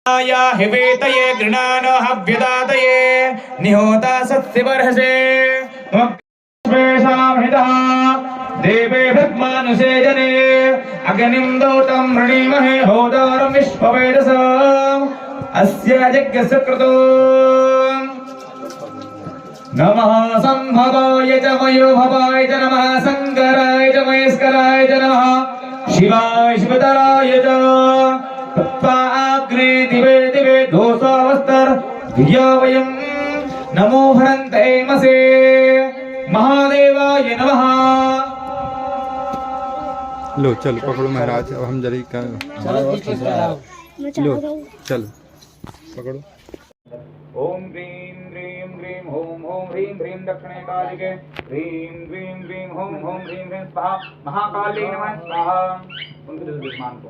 या हिवेतये गृणान हव्यदातये निहोता सत्सिवर्हसे देवे भृग्मानुषे जने अग्निं दौतं वृणीमहे होतारं विश्ववेदसम् अस्य यज्ञस्य कृतो नमः संभवाय च मयोभवाय च नमः शंकराय च महेश्वराय च नमः शिवाय शिवतराय च तत्त्वाग्ने दिवे दिवे दोषावस्तर धिया वयं नमो हरन्ते मसे महादेवाय नमः। लो चल पकड़ो महाराज, अब हम जल्दी कर लो चल पकड़ो। ओम ह्रीं ह्रीं ह्रीं ओम ओम ह्रीं ह्रीं दक्षिणे कालिके ह्रीं ह्रीं ह्रीं ओम ओम ह्रीं ह्रीं स्वाहा महाकाली नमः स्वाहा। उनके दिल विद्वान को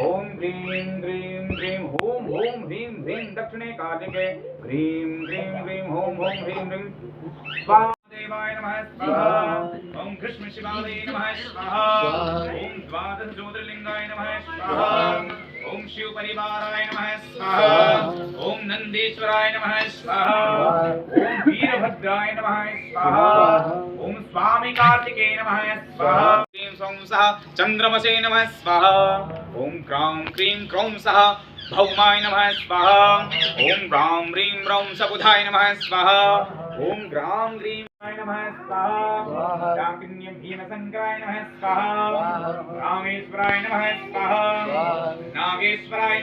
ओम ह्रीं ह्रीं ह्रीं ओम ओम ह्रीं ह्रीं दक्षिणे कालिके ह्रीं ह्रीं ह्रीं ओम ओम ह्रीं ह्रीं स्वाहा देवाय नमः स्वाहा। ओम कृष्ण शिवाय नमः स्वाहा। ओम द्वादश ज्योतिर्लिंगाय नमः स्वाहा। ओम शिव परिवाराय नमः स्वाहा। ओम नंदीश्वराय नमः स्वाहा। ओम वीरभद्राय नमः स्वाहा। ओम स्वामी कार्तिकेय नमः स्वाहा। क्रीं सौं सः चंद्रमसे नमः स्वाहा। ओम क्रां क्रीं क्रौं सः भौमाय नमः स्वाहा। ओम ह्रां ह्रीं रौं सबुधाय नमः स्वाहा। ओम ग्रां ग्रीं नमः स्वाहा। डाकिन्यं भीमशंकराय नमः स्वाहा। रामेश्वराय नमः स्वाहा। नागेश्वराय